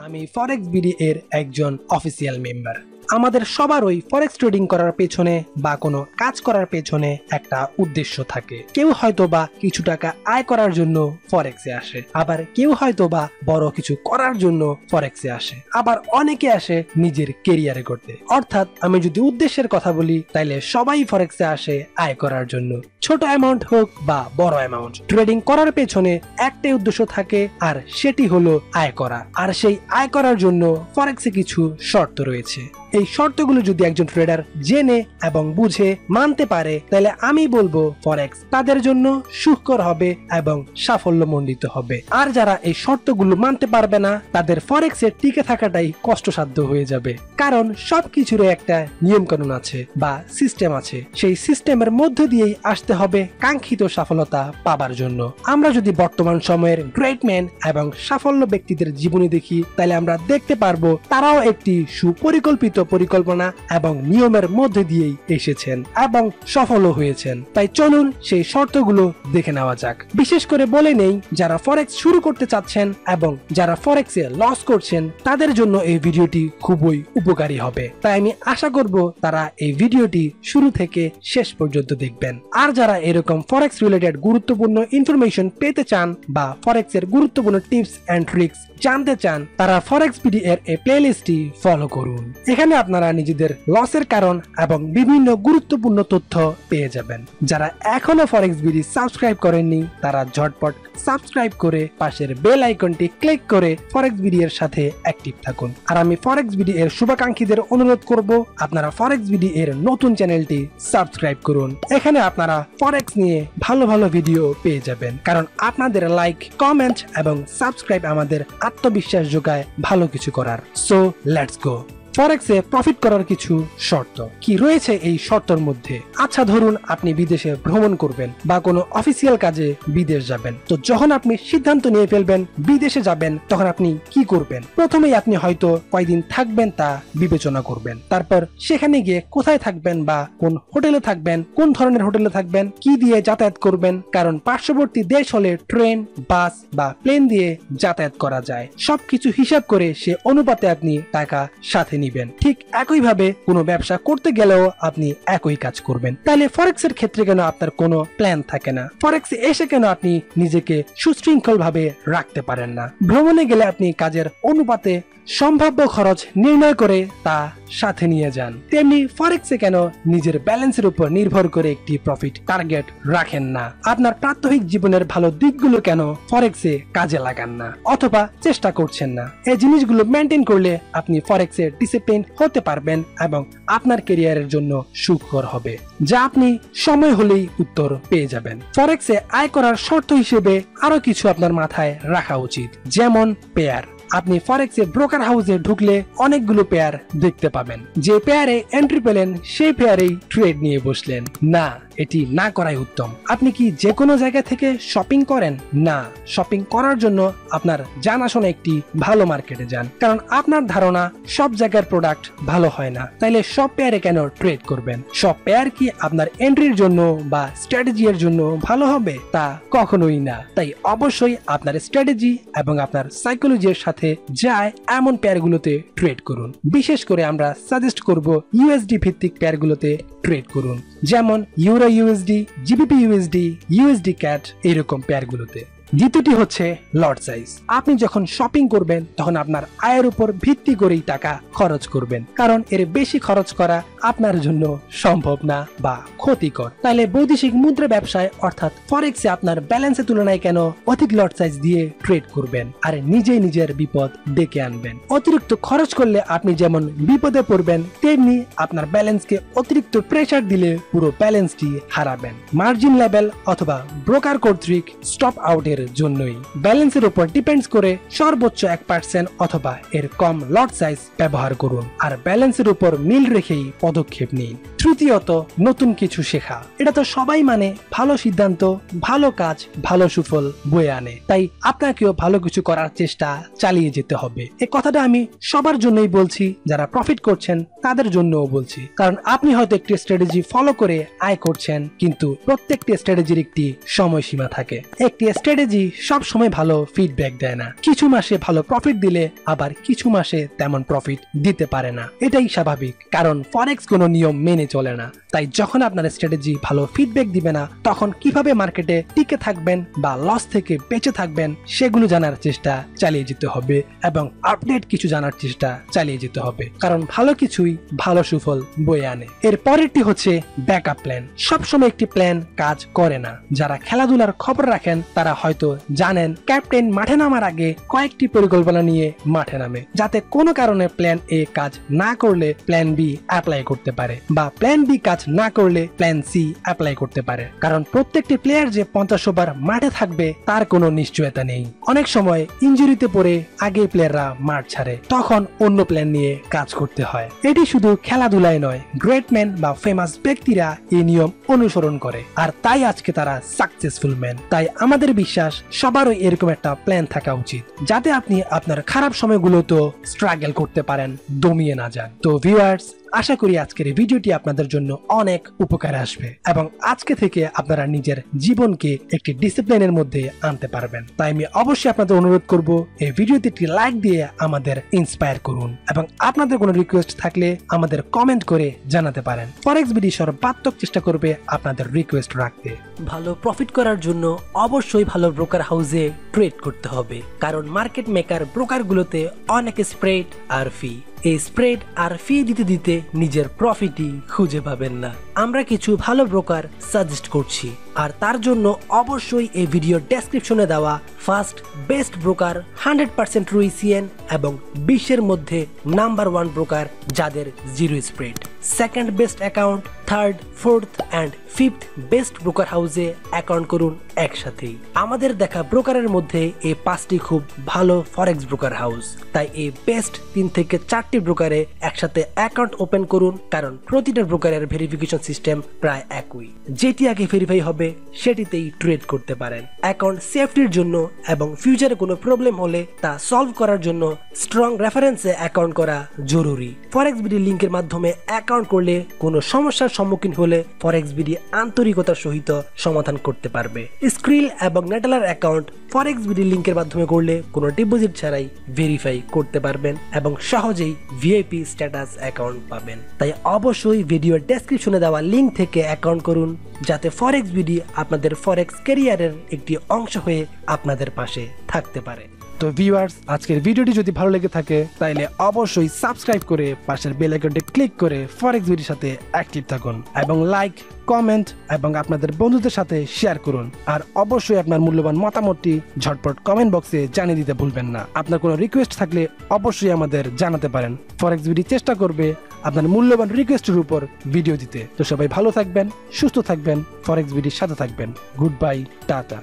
আমি ফরেক্স বিডি এর একজন অফিসিয়াল মেম্বার। আমাদের সবারই ফরেক্স ট্রেডিং করার পেছনে বা কোনো কাজ করার পেছনে একটা উদ্দেশ্য থাকে। কেউ হয়তো বা কিছু টাকা আয় করার জন্য ফরেক্সে আসে, আবার কেউ হয়তো বা বড় কিছু করার জন্য ফরেক্সে আসে, আবার অনেকে আসে নিজের কেরিয়ারে করতে। অর্থাৎ আমি যদি উদ্দেশ্যের কথা বলি তাইলে সবাই ফরেক্সে আসে আয় করার জন্য, ছোট অ্যামাউন্ট হোক বা বড় অ্যামাউন্ট। ট্রেডিং করার পেছনে একটাই উদ্দেশ্য থাকে, আর সেটি হলো আয় করা। আর সেই আয় করার জন্য ফরেক্সে কিছু শর্ত রয়েছে। এই শর্তগুলো যদি একজন ট্রেডার জেনে এবং বুঝে মানতে পারে তাহলে আমি বলবো ফরেক্স তাদের জন্য সুখকর হবে এবং সাফল্যমণ্ডিত হবে। আর যারা এই শর্তগুলো মানতে পারবে না তাদের ফরেক্সে টিকে থাকাটাই কষ্টসাধ্য হয়ে যাবে, কারণ সবকিছুর একটা নিয়ম কানুন আছে বা সিস্টেম আছে। সেই সিস্টেমের মধ্য দিয়েই আসতে হবে কাঙ্ক্ষিত সফলতা পাবার জন্য। আমরা যদি বর্তমান সময়ের গ্রেট ম্যান এবং সাফল্য ব্যক্তিদের জীবনী দেখি তাহলে আমরা দেখতে পারবো তারাও একটি সুপরিকল্পিত পরিকল্পনা এবং নিয়মের মধ্যে দিয়েই এসেছেন এবং সফল হয়েছেন। তাই চলুন সেই শর্তগুলো দেখে নেওয়া যাক। বিশেষ করে বলে নেই, যারা ফরেক্স শুরু করতে চাচ্ছেন এবং যারা ফরেক্সে লস করছেন তাদের জন্য এই ভিডিওটি খুবই উপকারী হবে। তাই আমি আশা করব তারা এই ভিডিওটি শুরু থেকে শেষ পর্যন্ত দেখবেন। আর যারা এরকম ফরেক্স রিলেটেড গুরুত্বপূর্ণ ইনফরমেশন পেতে চান বা ফরেক্সের গুরুত্বপূর্ণ টিপস এন্ড ট্রিক্স জানতে চান, তারা ফরেক্স বিডি এর এই প্লেলিস্টটি ফলো করুন। এখানে আপনারা নিজেদের লসের কারণ এবং বিভিন্ন গুরুত্বপূর্ণ তথ্য পেয়ে যাবেন। যারা এখনো ফরেক্স বিডি সাবস্ক্রাইব করেননি তারা ঝটপট সাবস্ক্রাইব করে পাশের বেল আইকনটি ক্লিক করে ফরেক্স বিডি এর সাথে অ্যাক্টিভ থাকুন। আর আমি ফরেক্স বিডি এর শুভাকাঙ্ক্ষীদের অনুরোধ করব আপনারা ফরেক্স বিডি এর নতুন চ্যানেলটি সাবস্ক্রাইব করুন। এখানে আপনারা ফরেক্স নিয়ে ভালো ভালো ভিডিও পেয়ে যাবেন, কারণ আপনাদের লাইক, কমেন্ট এবং সাবস্ক্রাইব আমাদের আত্মবিশ্বাস যোগায় ভালো কিছু করার। So let's go. ফরেক্সে প্রফিট করার কিছু শর্ত কি রয়েছে এই শর্তের মধ্যে? আচ্ছা, ধরুন আপনি বিদেশে ভ্রমণ করবেন বা কোনো অফিসিয়াল কাজে বিদেশ যাবেন। তো যখন আপনি সিদ্ধান্ত নিয়ে ফেলবেন বিদেশে যাবেন, তখন আপনি কি করবেন? প্রথমেই আপনি হয়তো কয়দিন থাকবেন তা বিবেচনা করবেন। তারপর সেখানে গিয়ে কোথায় থাকবেন বা কোন হোটেলে থাকবেন, কোন ধরনের হোটেলে থাকবেন, কি দিয়ে যাতায়াত করবেন, কারণ পার্শ্ববর্তী দেশ হলে ট্রেন, বাস বা প্লেন দিয়ে যাতায়াত করা যায়। সবকিছু হিসাব করে সে অনুপাতে আপনি টাকা সাথে নিবেন। ঠিক একইভাবে কোনো ব্যবসা করতে গেলেও আপনি একই কাজ করবেন। তাহলে ফরেক্সের ক্ষেত্রে কেন আপনার কোনো প্ল্যান থাকে না? ফরেক্সে এসে কেন আপনি নিজেকে সুশৃঙ্খল ভাবে রাখতে পারেন না? ভ্রমণে গেলে আপনি কাজের অনুপাতে সম্ভাব্য খরচ নির্ণয় করে তা সাথে নিয়ে যান। তেমনি ফরেক্সে কেন নিজের ব্যালেন্সের উপর নির্ভর করে একটি প্রফিট টার্গেট রাখেন না? আপনার প্রাত্যহিক জীবনের ভালো দিকগুলো কেন ফরেক্সে কাজে লাগান না অথবা চেষ্টা করছেন না? এই জিনিসগুলো মেনটেন করলে আপনি ফরেক্সে ডিসিপ্লিন হতে পারবেন এবং আপনার ক্যারিয়ারের জন্য সুখকর হবে, যা আপনি সময় হলেই উত্তর পেয়ে যাবেন। ফরেক্সে আয় করার শর্ত হিসেবে আরো কিছু আপনার মাথায় রাখা উচিত, যেমন পেয়ার। আপনি ফরেক্সে ব্রোকার হাউসে ঢুকলে অনেকগুলো পেয়ার দেখতে পাবেন। যে পেয়ারে এন্ট্রি পেলেন সেই পেয়ারেই ট্রেড নিয়ে বসলেন। না, এটি না করাই উত্তম। আপনি কি যে কোনো জায়গা থেকে শপিং করেন? না, শপিং করার জন্য আপনার জানাশোনা একটি ভালো মার্কেটে যান, কারণ আপনার ধারণা সব জায়গার প্রোডাক্ট ভালো হয় না। তাইলে সব পেয়ারে কেন ট্রেড করবেন? সব পেয়ার কি আপনার এন্ট্রির জন্য বা স্ট্র্যাটেজি এর জন্য ভালো হবে? তা কখনোই না। তাই অবশ্যই আপনার স্ট্র্যাটেজি এবং আপনার সাইকোলজির সাথে যায় এমন পেয়ারগুলোতে ট্রেড করুন। বিশেষ করে আমরা সাজেস্ট করব ইউএসডি ভিত্তিক পেয়ারগুলোতে ট্রেড করুন, যেমন euro USD, GBP USD, USD cat, এরকম পেয়ারগুলোতে। দ্বিতীয়টি হচ্ছে লট সাইজ। আপনি যখন শপিং করবেন তখন আপনার আয়ের উপর ভিত্তি করেই টাকা খরচ করবেন, কারণ এর বেশি খরচ করা আপনার জন্য সম্ভব না বা ক্ষতিকর। তাহলে বৈদেশিক মুদ্রা ব্যবসায় অর্থাৎ ফরেক্সে আপনার ব্যালেন্সের তুলনায় কেন অধিক লট সাইজ দিয়ে ট্রেড করবেন আর নিজেই নিজের বিপদ ডেকে আনবেন? অতিরিক্ত খরচ করলে আপনি যেমন বিপদে পড়বেন, তেমনি আপনার ব্যালেন্সকে অতিরিক্ত প্রেসার দিলে পুরো ব্যালেন্সটি হারাবেন। মার্জিন লেভেল অথবা ব্রোকার কর্তৃক স্টপ আউটের জন্যই ব্যালেন্সের উপর ডিপেন্ডস করে সর্বোচ্চ 1% অথবা এর কম লট সাইজ ব্যবহার করুন, আর ব্যালেন্সের উপর মিল রেখেই পদক্ষেপ নিন। তৃতীয়ত, নতুন কিছু শেখা। এটা তো সবাই মানে ভালো সিদ্ধান্ত, ভালো কাজ, ভালো সুফল বয়ে আনে। তাই আপনাকেও ভালো কিছু করার চেষ্টা চালিয়ে যেতে হবে। এই কথাটা আমি সবার জন্যই বলছি, যারা প্রফিট করছেন তাদের জন্যও বলছি, কারণ আপনি হয়তো একটি স্ট্র্যাটেজি ফলো করে আয় করছেন, কিন্তু প্রত্যেকটি স্ট্র্যাটেজির একটি সময়সীমা থাকে। একটি স্ট্র্যাটেজি স্ট্র্যাটেজি সব সময় ভালো ফিডব্যাক দেয় না। কিছু মাসে ভালো প্রফিট দিলে আবার কিছু মাসে তেমন প্রফিট দিতে পারে না। এটাই স্বাভাবিক, কারণ ফরেক্স কোনো নিয়ম মেনে চলে না। তাই যখন আপনার স্ট্র্যাটেজি ভালো ফিডব্যাক দিবে না, তখন কিভাবে মার্কেটে টিকে থাকবেন বা লস থেকে বেঁচে থাকবেন সেগুলো জানার চেষ্টা চালিয়ে যেতে হবে এবং আপডেট কিছু জানার চেষ্টা চালিয়ে যেতে হবে, কারণ ভালো কিছুই ভালো সুফল বয়ে আনে। এর পরেরটি হচ্ছে ব্যাকআপ প্ল্যান। সবসময় একটি প্ল্যান কাজ করে না। যারা খেলাধুলার খবর রাখেন তারা হয়তো জানেন ক্যাপ্টেন মাঠে নামার আগে কয়েকটি পরিকল্পনা নিয়ে মাঠে নামে, যাতে কোনো কারণে প্ল্যান এ কাজ না করলে প্ল্যান বি অ্যাপ্লাই করতে পারে বা প্ল্যান বি কাজ না করলে প্ল্যান সি অ্যাপ্লাই করতে পারে। কারণ প্রত্যেকটি প্লেয়ার যে 50 ওভার মাঠে থাকবে তার কোনো নিশ্চয়তা নেই। অনেক সময় ইনজুরিতে পড়ে আগে প্লেয়াররা মাঠ ছাড়ে, তখন অন্য প্ল্যান নিয়ে কাজ করতে হয়। এটি শুধু খেলাধুলায় নয়, গ্রেট ম্যান বা ফেমাস ব্যক্তিরা এই নিয়ম অনুসরণ করে, আর তাই আজকে তারা সাকসেসফুল ম্যান। তাই আমাদের বিশ্বাস সবারই এরকম একটা প্ল্যান থাকা উচিত, যাতে আপনি আপনার খারাপ সময়গুলোতেও স্ট্রাগল করতে পারেন, দমিয়ে না যান। তো ভিউয়ার্স, আশা করি আজকের এই ভিডিওটি আপনাদের জন্য অনেক উপকারে আসবে এবং আজকে থেকে আপনারা নিজের জীবনকে একটি ডিসিপ্লিনের মধ্যে আনতে পারবেন। তাই আমি অবশ্যই আপনাদের অনুরোধ করব, এই ভিডিওতে একটি লাইক দিয়ে আমাদের ইন্সপায়ার করুন এবং আপনাদের কোনো রিকোয়েস্ট থাকলে আমাদের কমেন্ট করে জানাতে পারেন। ফরেক্স বিডি সর্বাত্মক চেষ্টা করবে আপনাদের রিকোয়েস্ট রাখতে। ভালো প্রফিট করার জন্য অবশ্যই ভালো ব্রোকার হাউসে ট্রেড করতে হবে, কারণ মার্কেট মেকার ব্রোকারগুলোতে অনেক স্প্রেড আর ফি। এই স্প্রেড আর ফি দিতে দিতে নিজের প্রফিটই খুঁজে পাবেন না। আমরা কিছু ভালো ব্রোকার সাজেস্ট করছি, আর তার জন্য অবশ্যই এই ভিডিও ডেসক্রিপশনে দেওয়া ফার্স্ট বেস্ট ব্রোকার 100% রুইসিএন এবং বিশ্বের মধ্যে নাম্বার 1 ব্রোকার যাদের zero spread, second best account, third, fourth and fifth best broker হাউসে অ্যাকাউন্ট করুন একসাথেই। আমাদের দেখা ব্রোকারের মধ্যে এই 5টি খুব ভালো ফরেক্স ব্রোকার হাউস, তাই এই বেস্ট 3 থেকে 4টি ব্রোকারে একসাথে অ্যাকাউন্ট ওপেন করুন, কারণ প্রতিটা ব্রোকারের ভেরিফিকেশন সিস্টেম প্রায় একই। যেটি আগে ভেরিফাই হবে সেটিতেই ট্রেড করতে পারেন। অ্যাকাউন্ট সেফটির জন্য এবং ফিউচারে কোনো প্রবলেম হলে তা সলভ করার জন্য স্ট্রং রেফারেন্সে অ্যাকাউন্ট করা জরুরি। ফরেক্স বিডি লিংকের মাধ্যমে অ্যাকাউন্ট করলে কোনো সমস্যার সম্মুখীন হলে ফরেক্স বিডি আন্তরিকতার সহিত সমাধান করতে পারবে। স্ক্রিল এবং নেটালার অ্যাকাউন্ট ফরেক্স বিডি লিংকের মাধ্যমে করলে কোনো ডিপোজিট ছাড়াই ভেরিফাই করতে পারবেন এবং সহজেই ভিআইপি স্ট্যাটাস অ্যাকাউন্ট পাবেন। তাই অবশ্যই ভিডিওর ডেসক্রিপশনে দেওয়া লিংক থেকে অ্যাকাউন্ট করুন, যাতে ফরেক্স বিডি আপনাদের ফরেক্স ক্যারিয়ারের একটি অংশ হয়ে আপনাদের পাশে থাকতে পারে। তো ভিউয়ার্স, আজকের ভিডিওটি যদি ভালো লেগে থাকে তাহলে অবশ্যই সাবস্ক্রাইব করে পাশের বেল আইকনটি ক্লিক করে ফরেক্স বিডির সাথে অ্যাক্টিভ থাকুন এবং লাইক, কমেন্ট এবং আপনাদের বন্ধুদের সাথে শেয়ার করুন। আর অবশ্যই আপনার মূল্যবান মতামতটি ঝটপট কমেন্ট বক্সে জানিয়ে দিতে ভুলবেন না। আপনার কোনো রিকোয়েস্ট থাকলে অবশ্যই আমাদের জানাতে পারেন। ফরেক্স বিডি চেষ্টা করবে আপনার মূল্যবান রিকোয়েস্টের উপর ভিডিও দিতে। তো সবাই ভালো থাকবেন, সুস্থ থাকবেন, ফরেক্স বিডির সাথে থাকবেন। Good bye, tata.